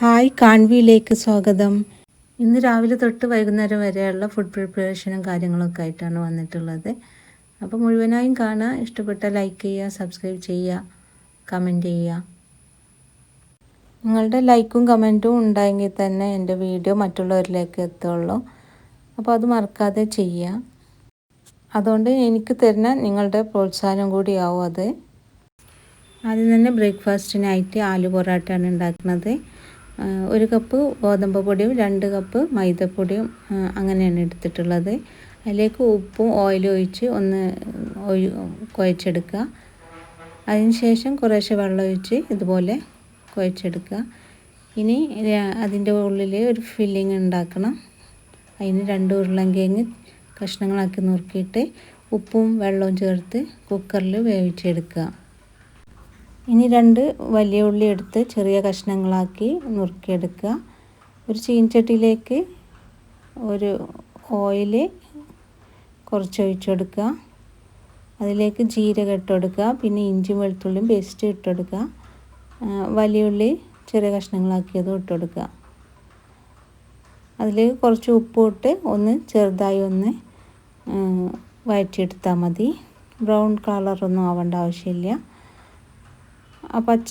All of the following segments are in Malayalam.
ഹായ് കാൺവിയിലേക്ക് സ്വാഗതം. ഇന്ന് രാവിലെ തൊട്ട് വൈകുന്നേരം വരെയുള്ള ഫുഡ് പ്രിപ്പറേഷനും കാര്യങ്ങളൊക്കെ ആയിട്ടാണ് വന്നിട്ടുള്ളത്. അപ്പോൾ മുഴുവനായും കാണുക, ഇഷ്ടപ്പെട്ട ലൈക്ക് ചെയ്യുക, സബ്സ്ക്രൈബ് ചെയ്യുക, കമൻറ്റ് ചെയ്യുക. നിങ്ങളുടെ ലൈക്കും കമൻറ്റും ഉണ്ടായെങ്കിൽ തന്നെ എൻ്റെ വീഡിയോ മറ്റുള്ളവരിലേക്ക് എത്തുള്ളൂ. അപ്പോൾ അത് മറക്കാതെ ചെയ്യുക. അതുകൊണ്ട് എനിക്ക് തരുന്ന നിങ്ങളുടെ പ്രോത്സാഹനം കൂടിയാവും അത്. ആദ്യം തന്നെ ബ്രേക്ക്ഫാസ്റ്റിനായിട്ട് ആലു പൊറാട്ടയാണ് ഉണ്ടാക്കുന്നത്. 1 കപ്പ് ഗോതമ്പ് പൊടിയും 2 കപ്പ് മൈദപ്പൊടിയും അങ്ങനെയാണ് എടുത്തിട്ടുള്ളത്. അതിലേക്ക് ഉപ്പും ഓയിലും ഒഴിച്ച് ഒന്ന് കുഴച്ചെടുക്കുക. അതിനുശേഷം കുറേശ്ശെ വെള്ളം ഒഴിച്ച് ഇതുപോലെ കുഴച്ചെടുക്കുക. ഇനി അതിൻ്റെ ഉള്ളിൽ ഒരു ഫില്ലിങ് ഉണ്ടാക്കണം. അതിന് 2 ഉരുളൻകിഴങ്ങ് കഷ്ണങ്ങളാക്കി നുറുക്കിയിട്ട് ഉപ്പും വെള്ളവും ചേർത്ത് കുക്കറിൽ വേവിച്ചെടുക്കുക. ഇനി 2 വലിയ ഉള്ളി എടുത്ത് ചെറിയ കഷ്ണങ്ങളാക്കി നുറുക്കിയെടുക്കുക. ഒരു ചീനച്ചട്ടിയിലേക്ക് ഒരു ഓയിൽ കുറച്ച് ഒഴിച്ചു കൊടുക്കുക. അതിലേക്ക് ജീരകം ഇട്ട് കൊടുക്കുക. പിന്നെ ഇഞ്ചി വെളുത്തുള്ളിയും പേസ്റ്റ് ഇട്ട് കൊടുക്കുക. വലിയ ഉള്ളി ചെറിയ കഷ്ണങ്ങളാക്കിയതും ഇട്ട് കൊടുക്കുക. അതിലേക്ക് കുറച്ച് ഉപ്പ് ഇട്ട് ഒന്ന് ചെറുതായി ഒന്ന് വഴറ്റിയെടുത്താൽ മതി. ബ്രൗൺ കളറൊന്നും ആവേണ്ട ആവശ്യമില്ല. ആ പച്ച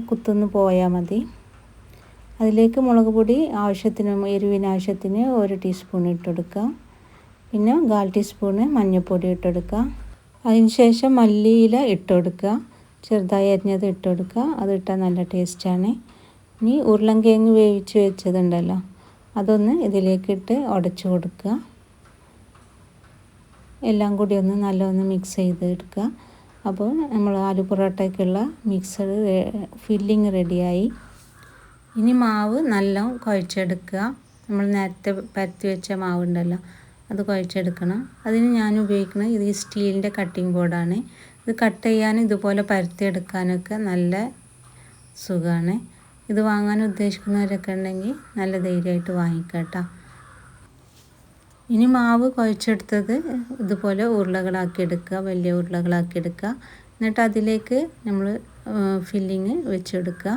കുത്തൊന്ന് പോയാൽ മതി. അതിലേക്ക് മുളക് പൊടി എരിവിന് ആവശ്യത്തിന് 1 ടീസ്പൂൺ ഇട്ട് കൊടുക്കുക. പിന്നെ 1/4 ടീസ്പൂണ് മഞ്ഞൾപ്പൊടി ഇട്ട് കൊടുക്കുക. അതിനുശേഷം മല്ലിയില ഇട്ട് കൊടുക്കുക. ചെറുതായി അരിഞ്ഞത് ഇട്ട് കൊടുക്കുക. അതിട്ടാൽ നല്ല ടേസ്റ്റാണ്. ഇനി ഉരുളൻകിഴങ്ങ് വേവിച്ച് വെച്ചതുണ്ടല്ലോ, അതൊന്ന് ഇതിലേക്കിട്ട് ഉടച്ചു കൊടുക്കുക. എല്ലാം കൂടി ഒന്ന് നല്ലൊന്ന് മിക്സ് ചെയ്ത് എടുക്കുക. അപ്പോൾ നമ്മൾ ആലു പൊറോട്ടയ്ക്കുള്ള മിക്സർ ഫില്ലിങ് റെഡിയായി. ഇനി മാവ് നല്ല കുഴച്ചെടുക്കുക. നമ്മൾ നേരത്തെ പരത്തി വെച്ച മാവുണ്ടല്ലോ, അത് കുഴച്ചെടുക്കണം. അതിന് ഞാൻ ഉപയോഗിക്കുന്നത് ഇത് സ്റ്റീലിൻ്റെ കട്ടിംഗ് ബോർഡാണ്. ഇത് കട്ട് ചെയ്യാനും ഇതുപോലെ പരത്തിയെടുക്കാനൊക്കെ നല്ല സുഖമാണ്. ഇത് വാങ്ങാൻ ഉദ്ദേശിക്കുന്നവരൊക്കെ ഉണ്ടെങ്കിൽ നല്ല ധൈര്യമായിട്ട് വാങ്ങിക്കാം കേട്ടോ. ഇനി മാവ് കുഴച്ചെടുത്തത് ഇതുപോലെ ഉരുളകളാക്കി എടുക്കുക, വലിയ ഉരുളകളാക്കി എടുക്കുക. എന്നിട്ട് അതിലേക്ക് നമ്മൾ ഫില്ലിങ് വെച്ചെടുക്കുക.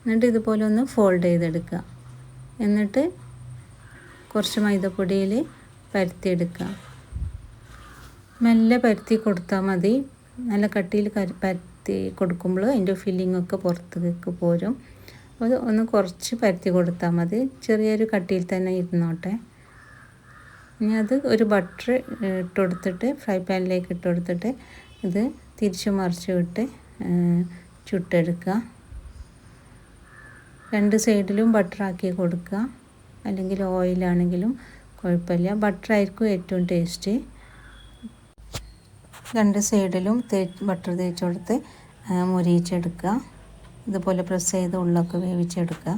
എന്നിട്ട് ഇതുപോലെ ഒന്ന് ഫോൾഡ് ചെയ്തെടുക്കുക. എന്നിട്ട് കുറച്ച് മൈദപ്പൊടിയിൽ പരത്തിയെടുക്കുക. മെല്ലെ പരത്തി കൊടുത്താൽ മതി. നല്ല കട്ടിയിൽ പരത്തി കൊടുക്കുമ്പോൾ അതിൻ്റെ ഫില്ലിങ്ങൊക്കെ പുറത്തേക്ക് പോരും. അത് ഒന്ന് കുറച്ച് പരത്തി കൊടുത്താൽ മതി. ചെറിയൊരു കട്ടിയിൽ തന്നെ ഇരുന്നോട്ടെ. ഇനി അത് ഒരു ബട്ടർ ഇട്ട് കൊടുത്തിട്ട് ഫ്രൈ പാനിലേക്ക് ഇട്ട് കൊടുത്തിട്ട് ഇത് തിരിച്ചു മറിച്ച് വിട്ട് ചുട്ടെടുക്കുക. 2 സൈഡിലും ബട്ടറാക്കി കൊടുക്കുക. അല്ലെങ്കിൽ ഓയിലാണെങ്കിലും കുഴപ്പമില്ല. ബട്ടറായിരിക്കും ഏറ്റവും ടേസ്റ്റ്. 2 സൈഡിലും ബട്ടർ തേച്ച് കൊടുത്ത് മുരിയിച്ചെടുക്കുക. ഇതുപോലെ പ്രസ് ചെയ്ത് ഉള്ളൊക്കെ വേവിച്ചെടുക്കുക.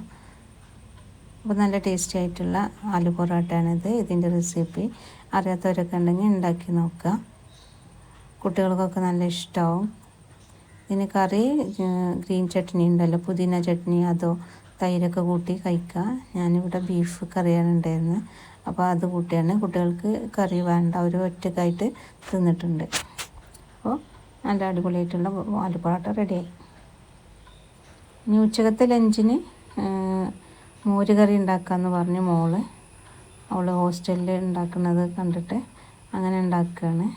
അപ്പോൾ നല്ല ടേസ്റ്റി ആയിട്ടുള്ള ആലു പൊറോട്ടയാണിത്. ഇതിൻ്റെ റെസിപ്പി അറിയാത്തവരൊക്കെ ഉണ്ടെങ്കിൽ ഉണ്ടാക്കി നോക്കുക. കുട്ടികൾക്കൊക്കെ നല്ല ഇഷ്ടമാവും. ഇതിന് കറി ഗ്രീൻ ചട്നി ഉണ്ടല്ലോ, പുതിന ചട്നി, അതോ തൈരൊക്കെ കൂട്ടി കഴിക്കുക. ഞാനിവിടെ ബീഫ് കറിയാണ് ഉണ്ടായിരുന്നത്. അപ്പോൾ അത് കൂട്ടിയാണ്. കുട്ടികൾക്ക് കറി വേണ്ട, അവർ ഒറ്റക്കായിട്ട് തിന്നിട്ടുണ്ട്. അപ്പോൾ നല്ല അടിപൊളിയായിട്ടുള്ള ആലു പൊറോട്ട റെഡിയായി. ഇനി ഉച്ചക്കത്തെ ലഞ്ചിന് മോര് കറി ഉണ്ടാക്കാമെന്ന് പറഞ്ഞു മോള്. അവൾ ഹോസ്റ്റലിൽ ഉണ്ടാക്കുന്നത് കണ്ടിട്ട് അങ്ങനെ ഉണ്ടാക്കുകയാണ്.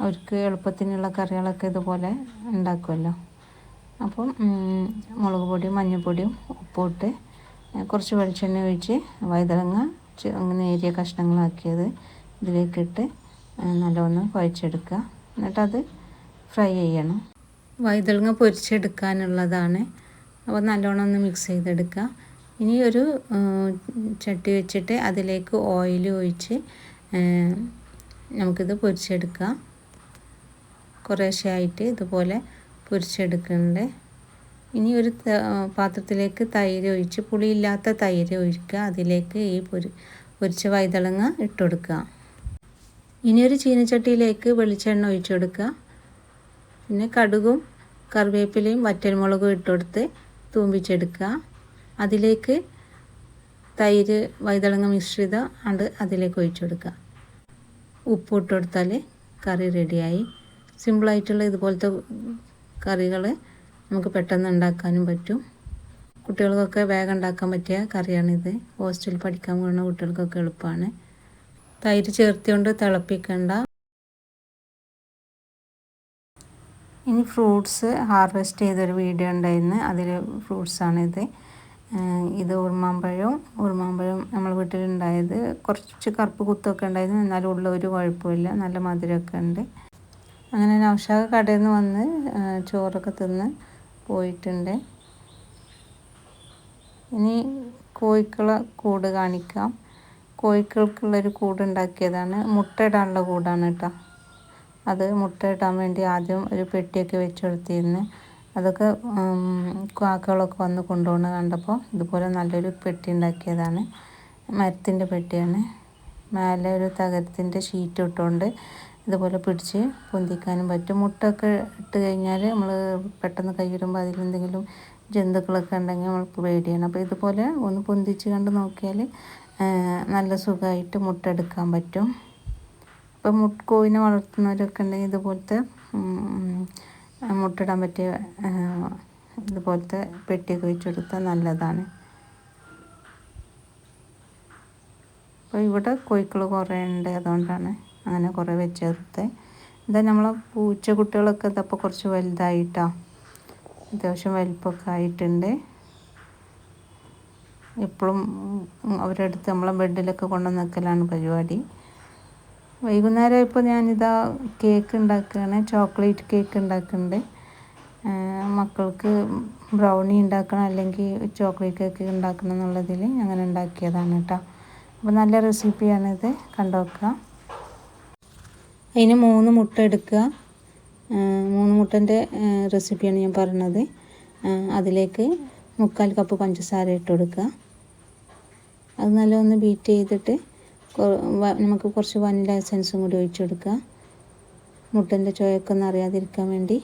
അവർക്ക് എളുപ്പത്തിനുള്ള കറികളൊക്കെ ഇതുപോലെ ഉണ്ടാക്കുമല്ലോ. അപ്പം മുളക് പൊടിയും മഞ്ഞൾപ്പൊടിയും ഉപ്പിട്ട് കുറച്ച് വെളിച്ചെണ്ണ ഒഴിച്ച് വഴുതനങ്ങ അങ്ങനെ നേരിയ കഷ്ണങ്ങളാക്കിയത് ഇതിലേക്കിട്ട് നല്ലവണ്ണം കുഴച്ചെടുക്കുക. എന്നിട്ടത് ഫ്രൈ ചെയ്യണം. വഴുതനങ്ങ പൊരിച്ചെടുക്കാനുള്ളതാണ്. അപ്പോൾ നല്ലോണം ഒന്ന് മിക്സ് ചെയ്തെടുക്കുക. ഇനി ഒരു ചട്ടി വെച്ചിട്ട് അതിലേക്ക് ഓയിൽ ഒഴിച്ച് നമുക്കിത് പൊരിച്ചെടുക്കാം. കുറേശ്ശെ ആയിട്ട് ഇതുപോലെ പൊരിച്ചെടുക്കുന്നുണ്ട്. ഇനി ഒരു പാത്രത്തിലേക്ക് തൈര് ഒഴിച്ച്, പുളിയില്ലാത്ത തൈര് ഒഴിക്കുക. അതിലേക്ക് ഈ പൊരിച്ച വഴുതനങ്ങ ഇട്ട് കൊടുക്കുക. ഇനി ഒരു ചീനച്ചട്ടിയിലേക്ക് വെളിച്ചെണ്ണ ഒഴിച്ചു കൊടുക്കുക. പിന്നെ കടുകും കറിവേപ്പിലയും വറ്റൽമുളകും ഇട്ട് കൊടുത്ത് തൂമ്പിച്ചെടുക്കുക. അതിലേക്ക് തൈര് വഴുതനങ്ങ മിശ്രിതം അതിലേക്ക് ഒഴിച്ചു കൊടുക്കുക. ഉപ്പ് ഇട്ട് കൊടുത്താൽ കറി റെഡിയായി. സിമ്പിളായിട്ടുള്ള ഇതുപോലത്തെ കറികൾ നമുക്ക് പെട്ടെന്ന് ഉണ്ടാക്കാനും പറ്റും. കുട്ടികൾക്കൊക്കെ വേഗം ഉണ്ടാക്കാൻ പറ്റിയ കറിയാണിത്. ഹോസ്റ്റലിൽ പഠിക്കാൻ പോകുന്ന കുട്ടികൾക്കൊക്കെ എളുപ്പമാണ്. തൈര് ചേർത്തുകൊണ്ട് തിളപ്പിക്കേണ്ട. ഇനി ഫ്രൂട്ട്സ് ഹാർവെസ്റ്റ് ചെയ്തൊരു വീഡിയോ ഉണ്ടായിരുന്നു. അതിൽ ഫ്രൂട്ട്സാണിത്. ഇത് ഉറുമാമ്പഴം നമ്മൾ വീട്ടിലുണ്ടായത്. കുറച്ച് കറുപ്പ് കുത്തൊക്കെ ഉണ്ടായിരുന്നു, എന്നാലും ഉള്ള ഒരു കുഴപ്പമില്ല, നല്ല മധുരമൊക്കെ ഉണ്ട്. അങ്ങനെ നൗഷാദ് കടയിൽ നിന്ന് വന്ന് ചോറൊക്കെ തിന്ന് പോയിട്ടുണ്ട്. ഇനി കോഴിക്കളെ കൂട് കാണിക്കാം. കോഴിക്കൾക്കുള്ളൊരു കൂടുണ്ടാക്കിയതാണ്. മുട്ടയിടാനുള്ള കൂടാണ് കേട്ടോ. അത് മുട്ടയിടാൻ വേണ്ടി ആദ്യം ഒരു പെട്ടിയൊക്കെ വെച്ച് കൊടുത്തിരുന്നു. അതൊക്കെ കാക്കകളൊക്കെ വന്ന് കൊണ്ടുപോകുന്നത് കണ്ടപ്പോൾ ഇതുപോലെ നല്ലൊരു പെട്ടി ഉണ്ടാക്കിയതാണ്. മരത്തിൻ്റെ പെട്ടിയാണ്. മേലെ ഒരു തകരത്തിൻ്റെ ഷീറ്റ് ഇട്ടുകൊണ്ട് ഇതുപോലെ പിടിച്ച് പൊന്തിക്കാനും പറ്റും. മുട്ടയൊക്കെ ഇട്ട് കഴിഞ്ഞാൽ നമ്മൾ പെട്ടെന്ന് കൈയിടുമ്പോൾ അതിലെന്തെങ്കിലും ജന്തുക്കളൊക്കെ ഉണ്ടെങ്കിൽ നമ്മൾക്ക് പേടിയാണ്. അപ്പോൾ ഇതുപോലെ ഒന്ന് പൊന്തിച്ച് കണ്ട് നോക്കിയാൽ നല്ല സുഖമായിട്ട് മുട്ട എടുക്കാൻ പറ്റും. ഇപ്പം കോഴിനെ വളർത്തുന്നവരൊക്കെ ഉണ്ടെങ്കിൽ ഇതുപോലത്തെ മുട്ടയിടാൻ പറ്റിയ ഇതുപോലത്തെ പെട്ടിയൊക്കെ വെച്ച് കൊടുത്താൽ നല്ലതാണ്. അപ്പോൾ ഇവിടെ കോഴിക്കൾ കുറേ ഉണ്ട്, അതുകൊണ്ടാണ് അങ്ങനെ കുറേ വെച്ച് കൊടുത്തത്. എന്താ നമ്മളെ പൂച്ചക്കുട്ടികളൊക്കെ ഇതപ്പോൾ കുറച്ച് വലുതായിട്ടാണ്, അത്യാവശ്യം വലിപ്പമൊക്കെ ആയിട്ടുണ്ട്. എപ്പോഴും അവരുടെ അടുത്ത് നമ്മളെ ബെഡിലൊക്കെ കൊണ്ടുവന്ന് വെക്കലാണ് പരിപാടി. വൈകുന്നേരം ഇപ്പോൾ ഞാനിതാ കേക്ക് ഉണ്ടാക്കുകയാണ്. ചോക്ലേറ്റ് കേക്ക് ഉണ്ടാക്കുന്നുണ്ട്. മക്കൾക്ക് ബ്രൗണി ഉണ്ടാക്കണം അല്ലെങ്കിൽ ചോക്ലേറ്റ് കേക്ക് ഉണ്ടാക്കണം എന്നുള്ളതിൽ അങ്ങനെ ഉണ്ടാക്കിയതാണ് കേട്ടോ. അപ്പോൾ നല്ല റെസിപ്പിയാണിത്, കണ്ടുനോക്കുക. അതിന് 3 മുട്ട എടുക്കുക. 3 മുട്ടൻ്റെ റെസിപ്പിയാണ് ഞാൻ പറഞ്ഞത്. അതിലേക്ക് 3/4 കപ്പ് പഞ്ചസാര ഇട്ട് കൊടുക്കുക. അത് നല്ലൊന്ന് ബീറ്റ് ചെയ്തിട്ട് നമുക്ക് കുറച്ച് വനില എസൻസും കൂടി ഒഴിച്ച് കൊടുക്കുക. മുട്ടൻ്റെ ചുവയൊക്കെ ഒന്ന് അറിയാതിരിക്കാൻ വേണ്ടി.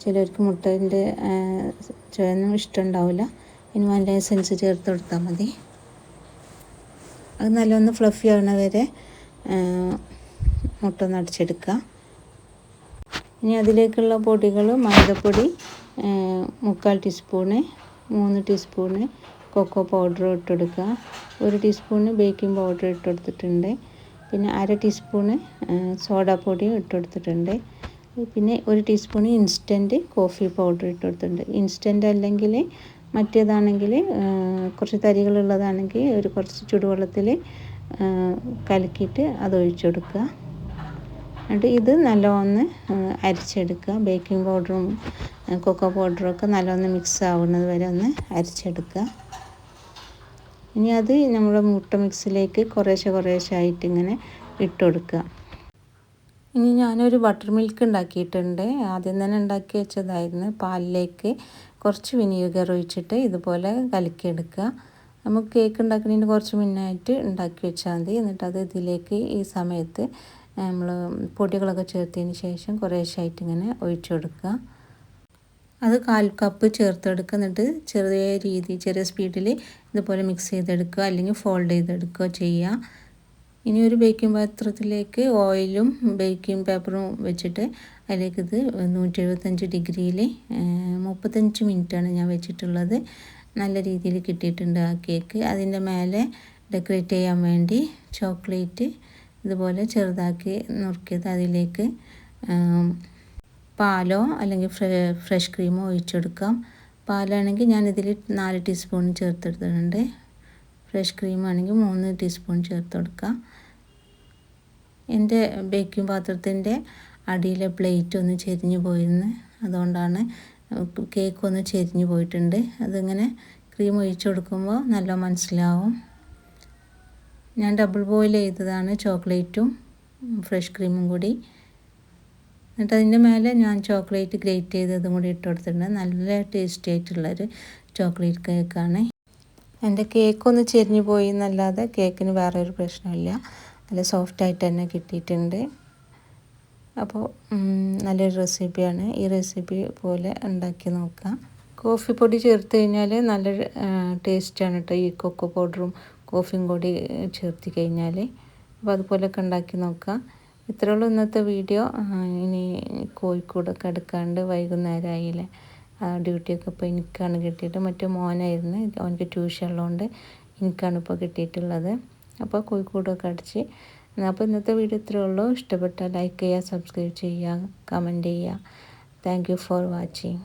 ചിലർക്ക് മുട്ടൻ്റെ ചുവയൊന്നും ഇഷ്ടമുണ്ടാവില്ല. ഇനി വനില എസൻസ് ചേർത്ത് കൊടുത്താൽ മതി. അത് നല്ലൊന്ന് ഫ്ലഫി ആവുന്ന വരെ മുട്ട ഒന്ന് അടിച്ചെടുക്കുക. ഇനി അതിലേക്കുള്ള പൊടികൾ: മൈദപ്പൊടി 3/4 ടീസ്പൂണ്, 3 ടീസ്പൂണ് കൊക്കോ പൗഡർ ഇട്ടെടുക്കുക, 1 ടീസ്പൂണ് ബേക്കിംഗ് പൗഡർ ഇട്ടെടുത്തിട്ടുണ്ട്, പിന്നെ 1/2 ടീസ്പൂണ് സോഡാപ്പൊടി ഇട്ടെടുത്തിട്ടുണ്ട്, പിന്നെ 1 ടീസ്പൂണ് ഇൻസ്റ്റൻറ്റ് കോഫി പൗഡർ ഇട്ടെടുത്തിട്ടുണ്ട്. ഇൻസ്റ്റൻറ്റ് അല്ലെങ്കിൽ മറ്റേതാണെങ്കിൽ കുറച്ച് തരികളുള്ളതാണെങ്കിൽ കുറച്ച് ചുടുവെള്ളത്തിൽ കലക്കിയിട്ട് അത് ഒഴിച്ചു കൊടുക്കുക. എന്നിട്ട് ഇത് നല്ലവണ്ണം അരിച്ചെടുക്കുക. ബേക്കിംഗ് പൗഡറും കൊക്കോ പൗഡറൊക്കെ നല്ലവണ്ണം മിക്സ് ആവുന്നത് വരെ ഒന്ന് അരിച്ചെടുക്കുക. ഇനി അത് നമ്മുടെ മുട്ട മിക്സിലേക്ക് കുറേശ്ശെ ആയിട്ട് ഇങ്ങനെ ഇട്ട് കൊടുക്കുക. ഇനി ഞാനൊരു ബട്ടർ മിൽക്ക് ഉണ്ടാക്കിയിട്ടുണ്ട്. ആദ്യം തന്നെ ഉണ്ടാക്കി വെച്ചതായിരുന്നു. പാലിലേക്ക് കുറച്ച് വിനീഗർ ഒഴിച്ചിട്ട് ഇതുപോലെ കലക്കിയെടുക്കുക. നമുക്ക് കേക്ക് ഉണ്ടാക്കുന്നതിന് കുറച്ച് മുന്നായിട്ട് ഉണ്ടാക്കി വെച്ചാൽ മതി. എന്നിട്ട് അത് ഇതിലേക്ക് ഈ സമയത്ത് നമ്മൾ പൊടികളൊക്കെ ചേർത്തതിന് ശേഷം കുറേശ്ശായിട്ട് ഇങ്ങനെ ഒഴിച്ചു കൊടുക്കുക. അത് 1/4 കപ്പ് ചേർത്തെടുക്കുക. എന്നിട്ട് ചെറിയ സ്പീഡിൽ ഇതുപോലെ മിക്സ് ചെയ്തെടുക്കുക, അല്ലെങ്കിൽ ഫോൾഡ് ചെയ്തെടുക്കുക ചെയ്യുക. ഇനി ഒരു ബേക്കിംഗ് പാത്രത്തിലേക്ക് ഓയിലും ബേക്കിംഗ് പേപ്പറും വെച്ചിട്ട് അതിലേക്ക് ഇത് 175 ഡിഗ്രിയിൽ 35 മിനിറ്റാണ് ഞാൻ വെച്ചിട്ടുള്ളത്. നല്ല രീതിയിൽ കിട്ടിയിട്ടുണ്ട് ആ കേക്ക്. അതിൻ്റെ മേലെ ഡെക്കറേറ്റ് ചെയ്യാൻ വേണ്ടി ചോക്ലേറ്റ് ഇതുപോലെ ചെറുതാക്കി നുറുക്കിയത് അതിലേക്ക് പാലോ അല്ലെങ്കിൽ ഫ്രഷ് ക്രീമോ ഒഴിച്ചെടുക്കാം. പാലാണെങ്കിൽ ഞാനിതിൽ 4 ടീസ്പൂൺ ചേർത്തെടുത്തിട്ടുണ്ട്. ഫ്രഷ് ക്രീമാണെങ്കിൽ 3 ടീസ്പൂൺ ചേർത്ത് കൊടുക്കാം. എൻ്റെ ബേക്കിംഗ് പാത്രത്തിൻ്റെ അടിയിലെ പ്ലേറ്റ് ഒന്ന് ചെരിഞ്ഞു പോയിരുന്നു, അതുകൊണ്ടാണ് കേക്ക് ഒന്ന് ചെരിഞ്ഞു പോയിട്ടുണ്ട്. അതിങ്ങനെ ക്രീം ഒഴിച്ചു കൊടുക്കുമ്പോൾ നല്ല മനസ്സിലാവും. ഞാൻ ഡബിൾ ബോയിൽ ചെയ്തതാണ് ചോക്ലേറ്റും ഫ്രഷ് ക്രീമും കൂടി. എന്നിട്ട് അതിൻ്റെ മേലെ ഞാൻ ചോക്ലേറ്റ് ഗ്രേറ്റ് ചെയ്തതും കൂടി ഇട്ട് കൊടുത്തിട്ടുണ്ട്. നല്ല ടേസ്റ്റി ആയിട്ടുള്ളൊരു ചോക്ലേറ്റ് കേക്കാണ്. എൻ്റെ കേക്കൊന്ന് ചെരിഞ്ഞു പോയി എന്നല്ലാതെ കേക്കിന് വേറെ ഒരു പ്രശ്നമില്ല. നല്ല സോഫ്റ്റായിട്ട് തന്നെ കിട്ടിയിട്ടുണ്ട്. അപ്പോൾ നല്ലൊരു റെസിപ്പിയാണ്. ഈ റെസിപ്പി പോലെ ഉണ്ടാക്കി നോക്കാം. കോഫി പൊടി ചേർത്ത് കഴിഞ്ഞാൽ നല്ല ടേസ്റ്റാണ് കേട്ടോ. ഈ കൊക്കോ പൗഡറും കോഫിയും കൂടി ചേർത്ത് കഴിഞ്ഞാൽ. അപ്പോൾ അതുപോലെയൊക്കെ ഉണ്ടാക്കി നോക്കാം. ഇത്രയുള്ളൂ ഇന്നത്തെ വീഡിയോ. ഇനി കോഴിക്കൂടൊക്കെ എടുക്കാണ്ട് വൈകുന്നേരമായില്ലേ, ഡ്യൂട്ടിയൊക്കെ ഇപ്പോൾ എനിക്കാണ് കിട്ടിയിട്ട്. മറ്റേ മോനായിരുന്നു, അവനക്ക് ട്യൂഷൻ ഉള്ളതുകൊണ്ട് എനിക്കാണ് ഇപ്പോൾ കിട്ടിയിട്ടുള്ളത്. അപ്പോൾ കോഴിക്കോടൊക്കെ അടിച്ച്. അപ്പോൾ ഇന്നത്തെ വീഡിയോ ഇത്രയേ ഉള്ളൂ. ഇഷ്ടപ്പെട്ടാൽ ലൈക്ക് ചെയ്യുക, സബ്സ്ക്രൈബ് ചെയ്യുക, കമൻറ്റ് ചെയ്യുക. Thank you for watching.